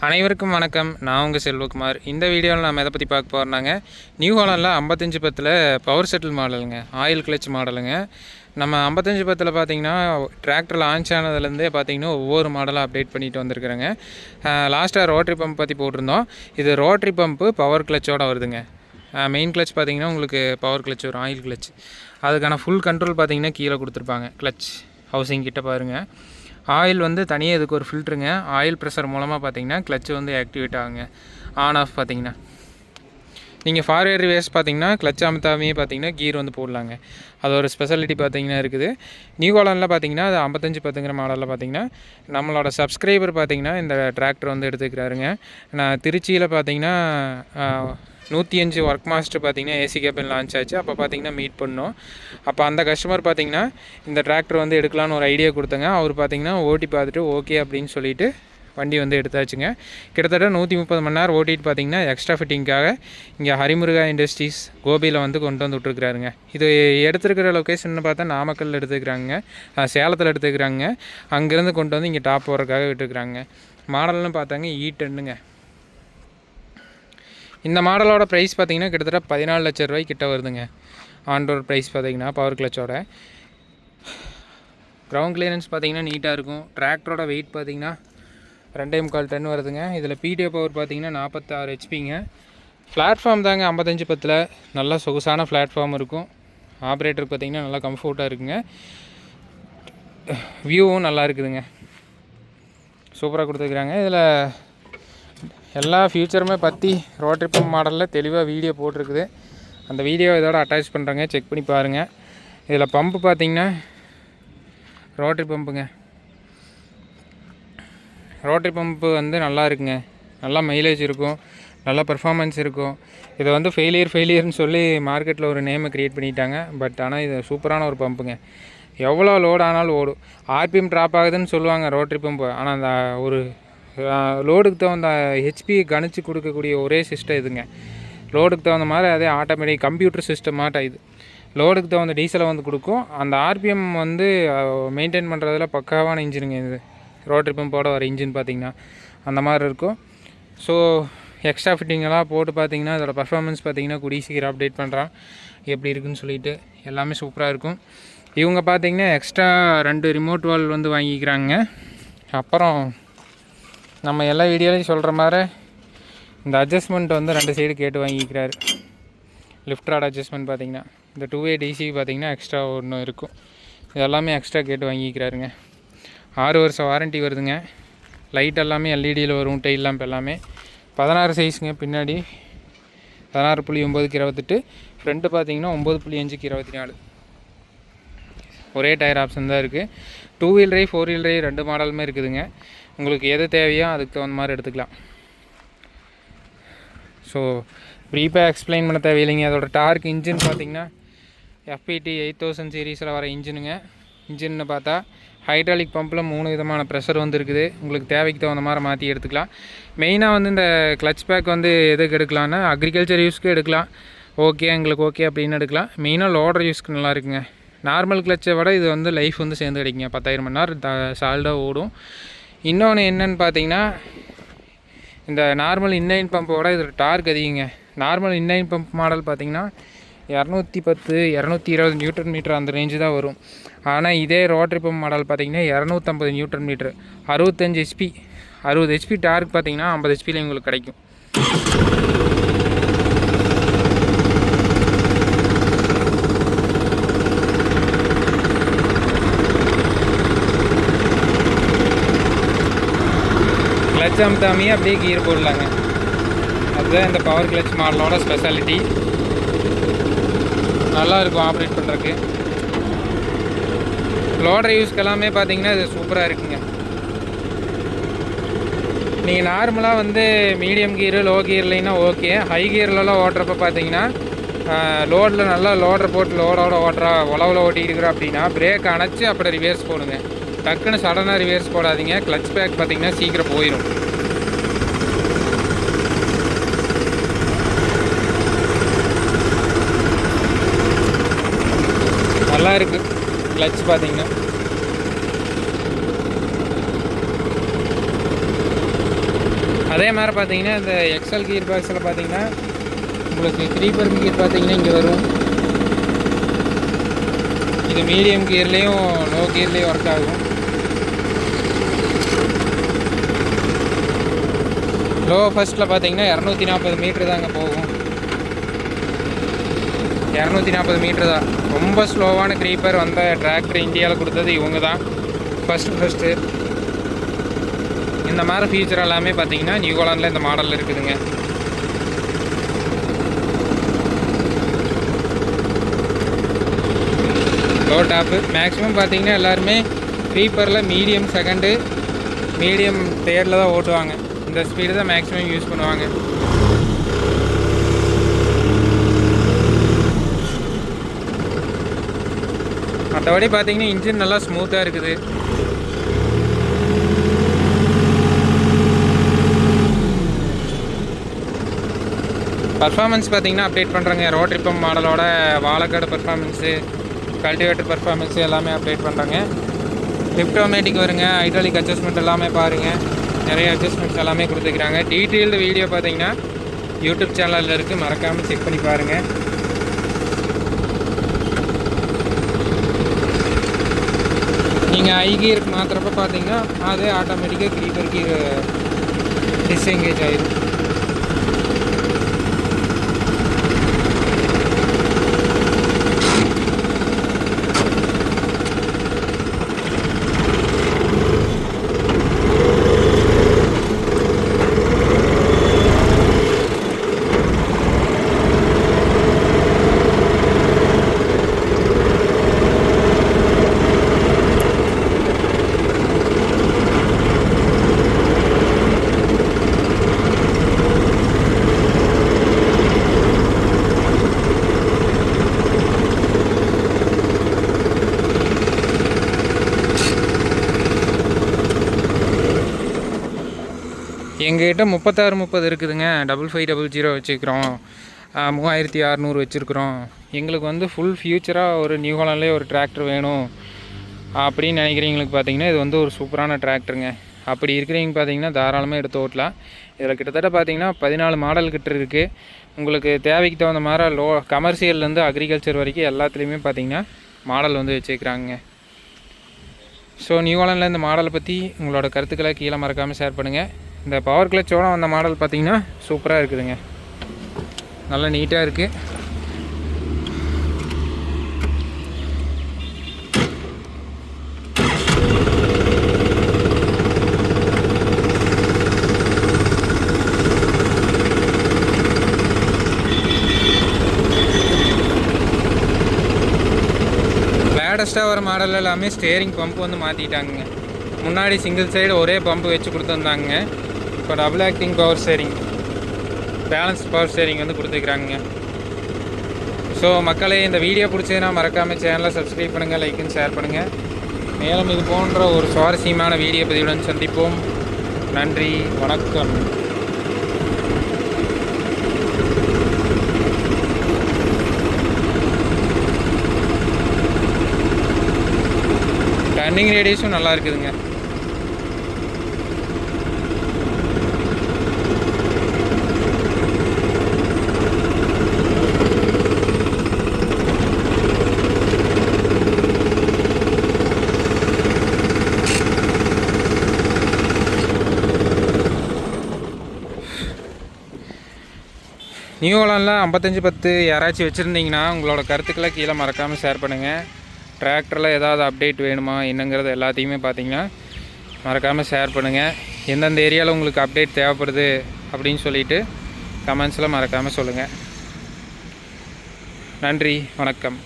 அனைவருக்கும் வணக்கம். நான் உங்கள் செல்வகுமார். இந்த வீடியோவில் நம்ம எதை பற்றி பார்க்க போகிறோம்னாங்க, நியூ ஹாலண்டில் 5510 பவர் செட்டில் மாடலுங்க, ஆயில் கிளச் மாடலுங்க. நம்ம 5510 பார்த்தீங்கன்னா டிராக்டர் லான்ச் ஆனதுலேருந்தே பார்த்தீங்கன்னா ஒவ்வொரு மாடலாக அப்டேட் பண்ணிட்டு வந்திருக்கிறேங்க. லாஸ்ட்டாக ரோட்ரி பம்ப் பற்றி போட்டிருந்தோம். இது ரோட்ரி பம்ப்பு பவர் கிளச்சோடு வருதுங்க. மெயின் கிளச் பார்த்தீங்கன்னா உங்களுக்கு பவர் கிளச் வரும், ஆயில் கிளச். அதுக்கான ஃபுல் கண்ட்ரோல் பார்த்தீங்கன்னா கீழே கொடுத்துருப்பாங்க. கிளச் ஹவுசிங் கிட்ட பாருங்கள். ஆயில் வந்து தனியாக இதுக்கு ஒரு ஃபில்ட்ருங்க. ஆயில் ப்ரெஷர் மூலமாக பார்த்தீங்கன்னா கிளச்சு வந்து ஆக்டிவேட் ஆகுங்க. ஆன் ஆஃப் பார்த்தீங்கன்னா நீங்கள் ஃபார்வேர்ட் ரிவர்ஸ் பார்த்தீங்கன்னா கிளச் அமுத்தாமே பார்த்தீங்கன்னா கீர் வந்து போடலாங்க. அது ஒரு ஸ்பெஷாலிட்டி பார்த்தீங்கன்னா இருக்குது. நியூ ஹாலண்டில் பார்த்தீங்கன்னா அது 5510 மாடலில் பார்த்தீங்கன்னா நம்மளோட சப்ஸ்கிரைபர் பார்த்தீங்கன்னா இந்த டிராக்டர் வந்து எடுத்துக்கிறாருங்க. நான் திருச்சியில் பார்த்தீங்கன்னா 105 ஒர்க் மாஸ்டர் பார்த்தீங்கன்னா ஏசி கேபின் லான்ச் ஆச்சு. அப்போ பார்த்தீங்கன்னா மீட் பண்ணோம். அப்போ அந்த கஸ்டமர் பார்த்தீங்கன்னா இந்த டிராக்டர் வந்து எடுக்கலான்னு ஒரு ஐடியா கொடுத்தங்க. அவர் பார்த்தீங்கன்னா ஓட்டி பார்த்துட்டு ஓகே அப்படின்னு சொல்லிட்டு வண்டி வந்து எடுத்தாச்சுங்க. கிட்டத்தட்ட 130 மணி நேரம் ஓட்டிட்டு பார்த்தீங்கன்னா எக்ஸ்ட்ரா ஃபிட்டிங்காக இங்கே ஹரிமுருகா இண்டஸ்ட்ரீஸ் கோபியில் வந்து கொண்டு வந்து விட்டுருக்குறாருங்க. இது எடுத்துருக்கிற லொக்கேஷன் பார்த்தா நாமக்கல்லில் எடுத்துக்கிறாங்க, சேலத்தில் எடுத்துக்கிறாங்க. அங்கேருந்து கொண்டு வந்து இங்கே டாப் போகிறதுக்காக விட்டுருக்குறாங்க. மாடல்னு பார்த்தாங்க E10ங்க. இந்த மாடலோட ப்ரைஸ் பார்த்திங்கன்னா கிட்டத்தட்ட 14 லட்ச ரூபாய்க்கு கிட்ட வருதுங்க. ஆன்ரோட் ப்ரைஸ் பார்த்திங்கன்னா பவர் கிளச்சோட. கிரவுண்ட் கிளியரன்ஸ் பார்த்திங்கன்னா நீட்டாக இருக்கும். டிராக்டரோட வெயிட் பார்த்திங்கன்னா 2.25 டன் வருதுங்க. இதில் பிடிஓ பவர் பார்த்திங்கன்னா 46 ஹெச்பிங்க. பிளாட்ஃபார்ம் தாங்க 5510 நல்லா சொகுசான பிளாட்ஃபார்ம் இருக்கும். ஆப்ரேட்டருக்கு பார்த்திங்கன்னா நல்லா கம்ஃபர்ட்டாக இருக்குங்க. வியூவும் நல்லா இருக்குதுங்க. சூப்பராக கொடுத்துருக்குறாங்க. இதில் எல்லா ஃபியூச்சருமே பற்றி ரோட்ரி பம்ப் மாடலில் தெளிவாக வீடியோ போட்டிருக்குது. அந்த வீடியோ இதோட அட்டாச் பண்ணுறேங்க, செக் பண்ணி பாருங்கள். இதில் பம்பு பார்த்திங்கன்னா ரோட்ரி பம்புங்க. ரோட்ரி பம்பு வந்து நல்லா இருக்குங்க. நல்லா மைலேஜ் இருக்கும், நல்லா பர்ஃபார்மன்ஸ் இருக்கும். இதை வந்து ஃபெயிலியர்னு சொல்லி மார்க்கெட்டில் ஒரு நேமை க்ரியேட் பண்ணிட்டாங்க. பட் ஆனால் இது சூப்பரான ஒரு பம்புங்க. எவ்வளோ லோட் ஆனாலும் ஓடும். ஆர்பிஎம் ட்ராப் ஆகுதுன்னு சொல்லுவாங்க ரோட்ரி பம்பு. ஆனால் அந்த ஒரு லோடுக்கு தகுந்த ஹெச்பி கணிச்சு கொடுக்கக்கூடிய ஒரே சிஸ்டம் இதுங்க. லோடுக்கு தகுந்த மாதிரி அதே ஆட்டோமேட்டிக் கம்ப்யூட்டர் சிஸ்டமாட்ட இது லோடுக்கு தகுந்த டீசலை வந்து கொடுக்கும். அந்த ஆர்பிஎம் வந்து மெயின்டைன் பண்ணுறதுல பக்காவான இன்ஜினுங்க இது. ரோட்ரி பம்போட வர இன்ஜின் பார்த்திங்கன்னா அந்த மாதிரி இருக்கும். ஸோ எக்ஸ்ட்ரா ஃபிட்டிங்கெல்லாம் போட்டு பார்த்திங்கன்னா அதோட பர்ஃபார்மன்ஸ் பார்த்திங்கன்னா கூடிய சீக்கிரம் அப்டேட் பண்ணுறான் எப்படி இருக்குதுன்னு சொல்லிட்டு. எல்லாமே சூப்பராக இருக்கும். இவங்க பார்த்திங்கன்னா எக்ஸ்ட்ரா 2 ரிமோட் வால்வ் வந்து வாங்கிக்கிறாங்க. அப்புறம் நம்ம எல்லா வீடியோலையும் சொல்கிற மாதிரி இந்த அட்ஜஸ்ட்மெண்ட் வந்து 2 சைடு கேட்டு வாங்கிக்கிறாரு. லிஃப்ட் ராட் அட்ஜஸ்ட்மெண்ட் பார்த்திங்கன்னா இந்த 2-வே டிசி பார்த்திங்கன்னா எக்ஸ்ட்ரா ஒன்று இருக்கும். இதெல்லாமே எக்ஸ்ட்ரா கேட்டு வாங்கிக்கிறாருங்க. 6 வருஷம் வாரண்ட்டி வருதுங்க. லைட் எல்லாமே எல்இடியில் வரும். டெயில் லேம்ப் எல்லாமே 16 சைஸுங்க. பின்னாடி 16.9க்கு 28, ஃப்ரண்ட்டு பார்த்திங்கன்னா 9.5க்கு 24. ஒரே டயர் ஆப்ஷன் தான் இருக்குது. 2 வீல் டிரைவ் 4 வீல் டிரைவ் 2 மாடலுமே இருக்குதுங்க. உங்களுக்கு எது தேவையோ அதுக்கு தகுந்த மாதிரி எடுத்துக்கலாம். ஸோ ப்ரீப்பாக எக்ஸ்பிளைன் பண்ண தேவையில்லைங்க. அதோட டார்க் இன்ஜின் பார்த்திங்கன்னா FPT 8000 சீரீஸில் வர இன்ஜினுங்க. இன்ஜின்னு பார்த்தா ஹைட்ராலிக் பம்பில் 3 விதமான ப்ரெஷர் வந்து இருக்குது. உங்களுக்கு தேவைக்கு தகுந்த மாதிரி மாற்றி எடுத்துக்கலாம். மெயினாக வந்து இந்த கிளச் பேக் வந்து எதுக்கு எடுக்கலான்னா அக்ரிகல்ச்சர் யூஸ்க்கு எடுக்கலாம். ஓகே எங்களுக்கு ஓகே அப்படின்னு எடுக்கலாம். மெயினாக லோடர் யூஸ்க்கு நல்லா இருக்குங்க. நார்மல் கிளச்சை விட இது வந்து லைஃப் வந்து சேர்ந்து கிடைக்குங்க. 10,000 மணி நேரம் சால்டாக ஓடும். இன்னொன்று என்னென்னு பார்த்தீங்கன்னா இந்த நார்மல் இன்லைன் பம்போட இது டார்க் அதிகங்க. நார்மல் இன்லைன் பம்ப் மாடல் பார்த்திங்கன்னா 210 220 நியூட்டன் மீட்டர் அந்த ரேஞ்சு தான் வரும். ஆனால் இதே ரோட்ரி பம்ப் மாடல் பார்த்திங்கன்னா 250 newton metre, 65 HP, 60 HP torque பார்த்திங்கன்னா 50 ஹெச்பியில் உங்களுக்கு கிடைக்கும். கிளச் அமுத்தாமையே அப்படியே கீர் போடலாங்க. அதுதான் இந்த பவர் கிளச் மாடலோட ஸ்பெஷாலிட்டி. நல்லாயிருக்கும் ஆப்ரேட் பண்ணுறதுக்கு. லோடர் யூஸ்க்கு எல்லாமே பார்த்தீங்கன்னா இது சூப்பராக இருக்குங்க. நீங்கள் நார்மலாக வந்து மீடியம் கீரு லோ கீர்லைன்னா ஓகே. ஹை கீர்லலாம் ஓட்டுறப்ப பார்த்தீங்கன்னா லோடில் நல்லா லோடர் போட்டு லோடோட உழவில் ஓட்டிகிட்டு இருக்கிறோம் அப்படின்னா பிரேக் அணைச்சி அப்படி ரிவர்ஸ் போடுங்க. டக்குன்னு சடனாக ரிவர்ஸ் போடாதீங்க. கிளச் பேக் பார்த்திங்கன்னா சீக்கிரம் போயிடும். நல்லா இருக்குது கிளச் பார்த்திங்கன்னா. அதே மாதிரி பார்த்தீங்கன்னா இந்த எக்ஸல் கியர் பாக்ஸில் பார்த்தீங்கன்னா உங்களுக்கு க்ரீப்பர் கியர் பார்த்தீங்கன்னா இங்கே வரும். இது மீடியம் கியர்லேயும் லோ கியர்லேயும் ஒர்க் ஆகும். லோ ஃபஸ்ட்டில் பார்த்தீங்கன்னா 240 மீட்ரு தாங்க போகும். 240 மீட்ரு தான். ரொம்ப ஸ்லோவான க்ரீப்பர் வந்த டிராக்டர் இந்தியாவில் கொடுத்தது இவங்க தான் ஃபஸ்ட்டு. இந்த மாதிரி ஃபீச்சர் எல்லாமே பார்த்தீங்கன்னா நியூ ஹாலண்டில் இந்த மாடலில் இருக்குதுங்க. லோ டாப்பு மேக்ஸிமம் பார்த்தீங்கன்னா எல்லாருமே க்ரீப்பரில் மீடியம் செகண்டு மீடியம் தேர்டில் தான் ஓட்டுவாங்க. இந்த ஸ்பீடு தான் மேக்ஸிமம் யூஸ் பண்ணுவாங்க. மற்றபடி பார்த்தீங்கன்னா இன்ஜின் நல்லா ஸ்மூத்தாக இருக்குது. பர்ஃபார்மன்ஸ் பார்த்தீங்கன்னா அப்டேட் பண்ணுறாங்க. ரோட்டரி பம்ப் மாடலோட வாழைக்காடு பர்ஃபார்மன்ஸு, கல்டிவேட்டர் பர்ஃபார்மன்ஸு எல்லாமே அப்டேட் பண்ணுறாங்க. லிஃப்டோமேட்டிக் வருங்க. ஹைட்ராலிக் அட்ஜஸ்ட்மெண்ட் எல்லாமே பாருங்கள். நிறைய அட்ஜஸ்ட்மெண்ட்ஸ் எல்லாமே கொடுத்துக்கிறாங்க. டீட்டெயில்டு வீடியோ பார்த்தீங்கன்னா யூடியூப் சேனலில் இருக்குது, மறக்காமல் செக் பண்ணி பாருங்கள். நீங்கள் ஐ கியருக்கு மாத்திரப்ப பார்த்தீங்கன்னா அது ஆட்டோமேட்டிக்காக க்ரீப்பர் கியர் டிஸ்எங்கேஜ் ஆகிடும். எங்ககிட்ட 3630 இருக்குதுங்க. 5500 வச்சுருக்கிறோம். 3600 வச்சுருக்குறோம். எங்களுக்கு வந்து ஃபுல் ஃபியூச்சராக ஒரு நியூ ஹாலண்ட்லேயே ஒரு டிராக்டர் வேணும் அப்படின்னு நினைக்கிறீங்களுக்கு பார்த்தீங்கன்னா இது வந்து ஒரு சூப்பரான டிராக்டருங்க. அப்படி இருக்கிறீங்க பார்த்தீங்கன்னா தாராளமாக எடுத்து ஓட்டலாம். இதில் கிட்டத்தட்ட பார்த்தீங்கன்னா 14 மாடல் கிட்ட இருக்குது. உங்களுக்கு தேவைக்கு தகுந்த மாதிரி லோ கமர்ஷியல்லேருந்து அக்ரிகல்ச்சர் வரைக்கும் எல்லாத்துலேயுமே பார்த்தீங்கன்னா மாடல் வந்து வச்சுருக்கிறாங்க. ஸோ நியூ ஹாலண்டில் இந்த மாடலை பற்றி உங்களோட கருத்துக்களை கீழே மறக்காமல் ஷேர் பண்ணுங்கள். இந்த பவர் கிளச்சோட வந்த மாடல் பார்த்திங்கன்னா சூப்பராக இருக்குதுங்க. நல்லா நீட்டாக இருக்குது. லேட்டஸ்ட்டாக வர மாடல் எல்லாமே ஸ்டேரிங் பம்ப் வந்து மாற்றிட்டாங்க. முன்னாடி சிங்கிள் சைடு ஒரே பம்பு வச்சு கொடுத்துருந்தாங்க. இப்போ double acting power steering, balance power steering வந்து கொடுத்துருக்குறாங்க. ஸோ மக்களே, இந்த வீடியோ பிடிச்சதுன்னா மறக்காமல் சேனலை சப்ஸ்கிரைப் பண்ணுங்கள், லைக் அண்ட் ஷேர் பண்ணுங்கள். மேலும் இது போன்ற ஒரு சுவாரஸ்யமான வீடியோ பதிவுடன் சந்திப்போம். நன்றி, வணக்கம். டர்னிங் ரேடியஸும் நல்லா இருக்குதுங்க. நியூ ஹாலண்டில் 5510 யாராச்சும் வச்சுருந்தீங்கன்னா உங்களோட கருத்துக்களை கீழே மறக்காமல் ஷேர் பண்ணுங்கள். டிராக்டரில் ஏதாவது அப்டேட் வேணுமா என்னங்கிறது எல்லாத்தையுமே பார்த்தீங்கன்னா மறக்காமல் ஷேர் பண்ணுங்கள். எந்தெந்த ஏரியாவில் உங்களுக்கு அப்டேட் தேவைப்படுது அப்படின்னு சொல்லிவிட்டு கமெண்ட்ஸில் மறக்காமல் சொல்லுங்கள். நன்றி, வணக்கம்.